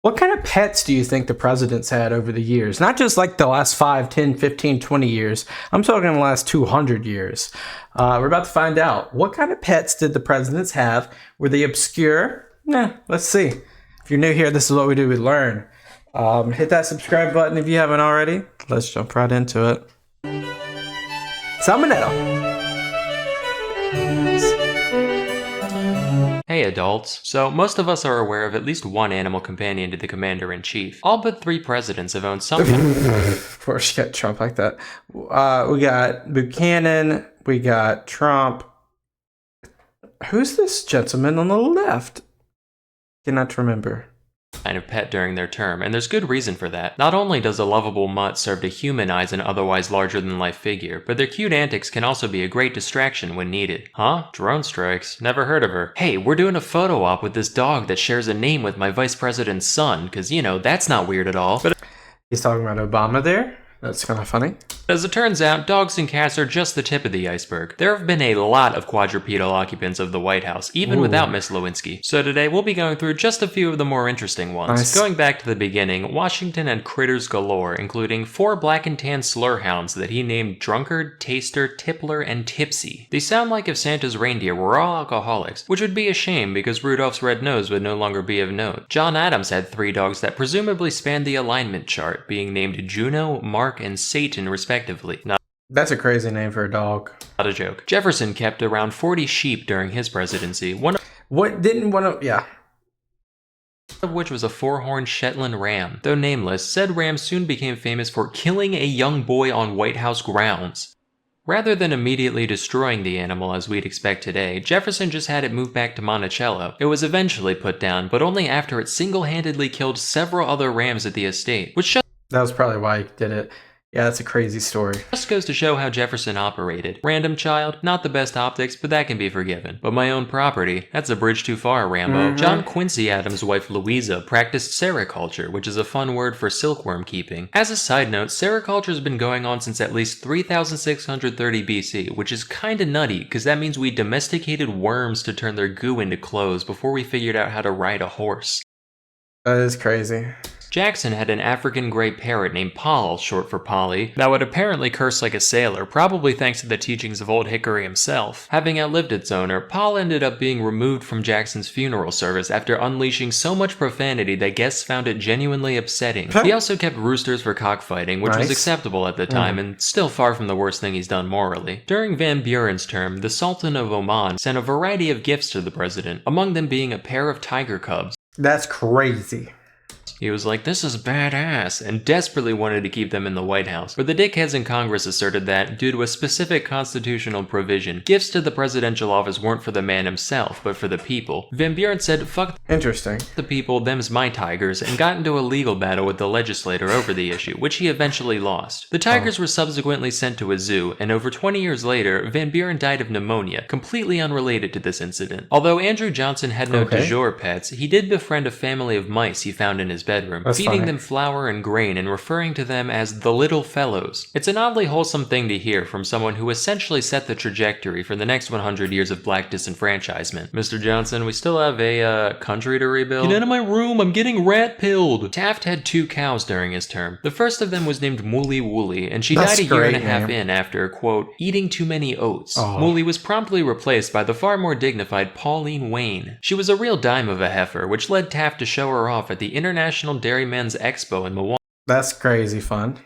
What kind of pets do you think the presidents had over the years? Not just like the last 5, 10, 15, 20 years. I'm talking the last 200 years. We're about to find out. What kind of pets did the presidents have? Were they obscure? Let's see. If you're new here, this is what we do. We learn. Hit that subscribe button if you haven't already. Let's jump right into it. Salmonella. Hey adults, so most of us are aware of at least one animal companion to the commander-in-chief. All but 3 presidents have owned some. Of course, you got Trump like that. We got Buchanan, we got Trump. Who's this gentleman on the left? Cannot remember. Kind of pet during their term, and there's good reason for that. Not only does a lovable mutt serve to humanize an otherwise larger-than-life figure, but their cute antics can also be a great distraction when needed. Huh? Drone strikes? Never heard of her. Hey, we're doing a photo op with this dog that shares a name with my vice president's son, cause you know, that's not weird at all. But he's talking about Obama there? That's kind of funny. As it turns out, dogs and cats are just the tip of the iceberg. There have been a lot of quadrupedal occupants of the White House, even without Miss Lewinsky. So today we'll be going through just a few of the more interesting ones. Nice. Going back to the beginning, Washington had critters galore, including 4 black and tan slur hounds that he named Drunkard, Taster, Tippler, and Tipsy. They sound like if Santa's reindeer were all alcoholics, which would be a shame because Rudolph's red nose would no longer be of note. John Adams had 3 dogs that presumably spanned the alignment chart, being named Juno, Mark, and Satan respectively. That's a crazy name for a dog. Not a joke. Jefferson kept around 40 sheep during his presidency, one of which was a 4-horned Shetland ram. Though nameless, said ram soon became famous for killing a young boy on White House grounds. Rather than immediately destroying the animal as we'd expect today, Jefferson just had it moved back to Monticello. It was eventually put down, but only after it single-handedly killed several other rams at the estate, which that was probably why he did it. Yeah, that's a crazy story. Just goes to show how Jefferson operated. Random child, not the best optics, but that can be forgiven. But my own property, that's a bridge too far, Rambo. John Quincy Adams' wife Louisa practiced sericulture, which is a fun word for silkworm keeping. As a side note, sericulture has been going on since at least 3630 BC, which is kinda nutty, because that means we domesticated worms to turn their goo into clothes before we figured out how to ride a horse. That is crazy. Jackson had an African gray parrot named Poll, short for Polly, that would apparently curse like a sailor, probably thanks to the teachings of Old Hickory himself. Having outlived its owner, Poll ended up being removed from Jackson's funeral service after unleashing so much profanity that guests found it genuinely upsetting. He also kept roosters for cockfighting, which was acceptable at the time, and still far from the worst thing he's done morally. During Van Buren's term, the Sultan of Oman sent a variety of gifts to the president, among them being a pair of tiger cubs. That's crazy. He was like, this is badass, and desperately wanted to keep them in the White House. But the dickheads in Congress asserted that, due to a specific constitutional provision, gifts to the presidential office weren't for the man himself, but for the people. Van Buren said, fuck the people, them's my tigers, and got into a legal battle with the legislator over the issue, which he eventually lost. The tigers were subsequently sent to a zoo, and over 20 years later, Van Buren died of pneumonia, completely unrelated to this incident. Although Andrew Johnson had no du jour pets, he did befriend a family of mice he found in his bedroom, feeding them flour and grain and referring to them as the little fellows. It's an oddly wholesome thing to hear from someone who essentially set the trajectory for the next 100 years of black disenfranchisement. Mr. Johnson, we still have a country to rebuild. Get out of my room, I'm getting rat-pilled. Taft had 2 cows during his term. The first of them was named Mooly Wooly, and she died a year and a half in after, quote, eating too many oats. Mooly was promptly replaced by the far more dignified Pauline Wayne. She was a real dime of a heifer, which led Taft to show her off at the International Dairymen's Expo in Milwaukee. That's crazy fun.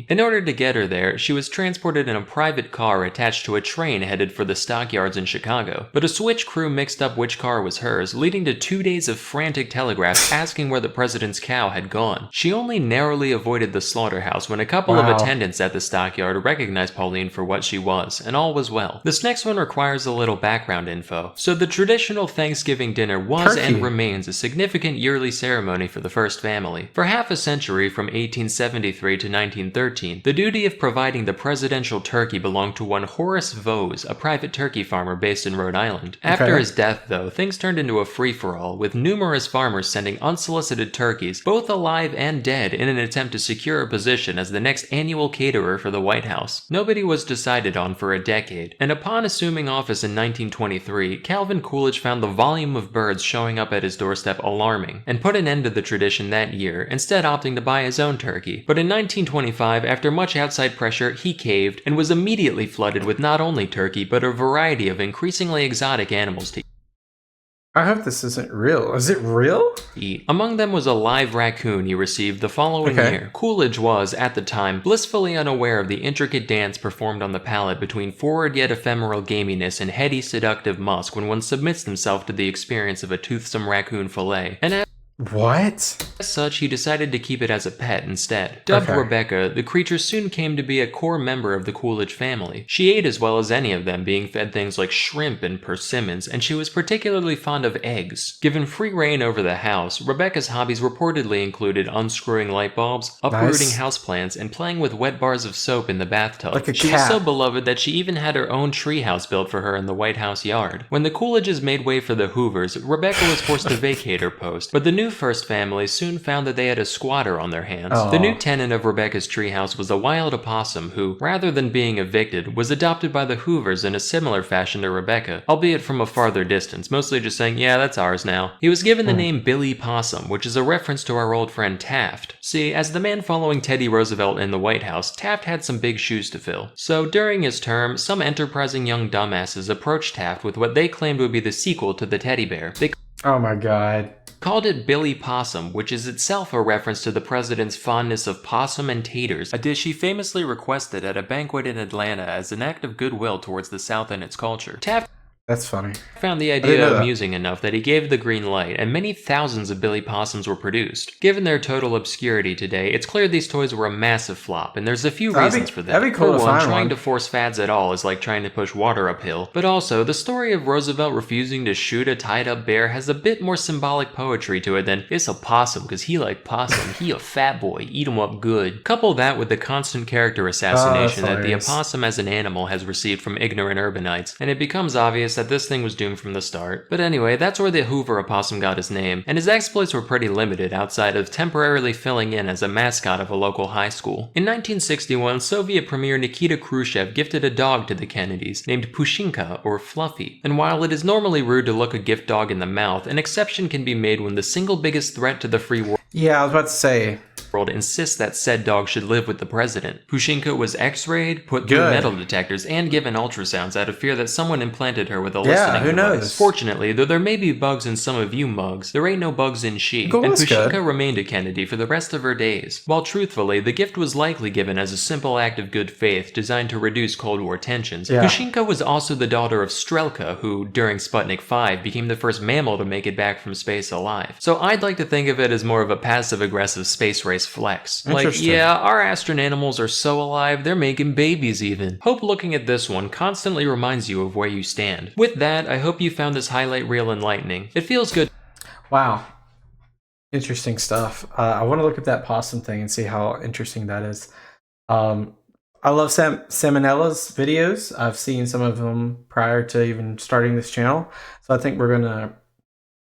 In order to get her there, she was transported in a private car attached to a train headed for the stockyards in Chicago. But a switch crew mixed up which car was hers, leading to 2 days of frantic telegraphs asking where the president's cow had gone. She only narrowly avoided the slaughterhouse when a couple of attendants at the stockyard recognized Pauline for what she was, and all was well. This next one requires a little background info. So the traditional Thanksgiving dinner was and remains a significant yearly ceremony for the first family. For half a century, from 1873 to 1913, the duty of providing the presidential turkey belonged to one Horace Vose, a private turkey farmer based in Rhode Island. After his death, though, things turned into a free-for-all, with numerous farmers sending unsolicited turkeys, both alive and dead, in an attempt to secure a position as the next annual caterer for the White House. Nobody was decided on for a decade, and upon assuming office in 1923, Calvin Coolidge found the volume of birds showing up at his doorstep alarming, and put an end to the tradition that year, instead opting to buy his own turkey. But in 1925, after much outside pressure, he caved, and was immediately flooded with not only turkey, but a variety of increasingly exotic animals to I hope this isn't real. Is it real? eat. Among them was a live raccoon he received the following year. Coolidge was, at the time, blissfully unaware of the intricate dance performed on the palate between forward yet ephemeral gaminess and heady seductive musk when one submits himself to the experience of a toothsome raccoon fillet. And what? as such, he decided to keep it as a pet instead. Dubbed Rebecca, the creature soon came to be a core member of the Coolidge family. She ate as well as any of them, being fed things like shrimp and persimmons, and she was particularly fond of eggs. Given free reign over the house, Rebecca's hobbies reportedly included unscrewing light bulbs, uprooting houseplants, and playing with wet bars of soap in the bathtub. Like a she cat. was so beloved that she even had her own treehouse built for her in the White House yard. When the Coolidges made way for the Hoovers, Rebecca was forced to vacate her post, but the new first family soon found that they had a squatter on their hands. The new tenant of Rebecca's treehouse was a wild opossum who, rather than being evicted, was adopted by the Hoovers in a similar fashion to Rebecca, albeit from a farther distance, mostly just saying, yeah, that's ours now. He was given the name Billy Possum, which is a reference to our old friend Taft. See, as the man following Teddy Roosevelt in the White House, Taft had some big shoes to fill. So during his term, some enterprising young dumbasses approached Taft with what they claimed would be the sequel to the teddy bear. They Oh my god. called it Billy Possum, which is itself a reference to the president's fondness of possum and taters, a dish he famously requested at a banquet in Atlanta as an act of goodwill towards the South and its culture. Taft That's funny. found the idea amusing enough that he gave the green light, and many thousands of Billy Possums were produced. Given their total obscurity today, it's clear these toys were a massive flop, and there's a few reasons for that. That'd be cool to find trying one. to force fads at all is like trying to push water uphill. But also, the story of Roosevelt refusing to shoot a tied-up bear has a bit more symbolic poetry to it than, it's a possum, cause he like possum, he a fat boy, eat him up good. Couple that with the constant character assassination that the opossum as an animal has received from ignorant urbanites, and it becomes obvious that this thing was doomed from the start. But anyway, that's where the Hoover opossum got his name, and his exploits were pretty limited outside of temporarily filling in as a mascot of a local high school. In 1961, Soviet Premier Nikita Khrushchev gifted a dog to the Kennedys, named Pushinka, or Fluffy. And while it is normally rude to look a gift dog in the mouth, an exception can be made when the single biggest threat to the free world Yeah, I was about to say. insists that said dog should live with the president. Pushinka was x-rayed, put through metal detectors, and given ultrasounds out of fear that someone implanted her with a listening who device. knows? Fortunately, though there may be bugs in some of you mugs, there ain't no bugs in she, and Pushinka remained a Kennedy for the rest of her days. While truthfully, the gift was likely given as a simple act of good faith designed to reduce Cold War tensions. Pushinka was also the daughter of Strelka, who, during Sputnik 5, became the first mammal to make it back from space alive. So I'd like to think of it as more of a passive-aggressive space race flex. Like, yeah, our astronanimals are so alive, they're making babies even. Hope looking at this one constantly reminds you of where you stand. With that, I hope you found this highlight reel enlightening. It feels good. Wow. Interesting stuff. I want to look at that possum thing and see how interesting that is. I love Salmonella's videos. I've seen some of them prior to even starting this channel. So I think we're going to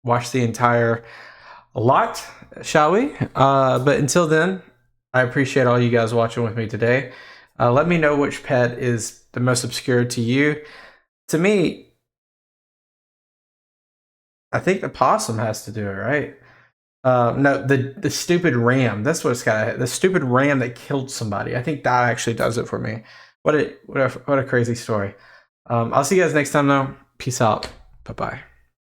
watch the entire lot, shall we? But until then, I appreciate all you guys watching with me today. Let me know which pet is the most obscure to you. To me, I think the possum has to do it, right? No, the stupid ram. That's what it's got. The stupid ram that killed somebody. I think that actually does it for me. What a crazy story. I'll see you guys next time though. Peace out. Bye-bye.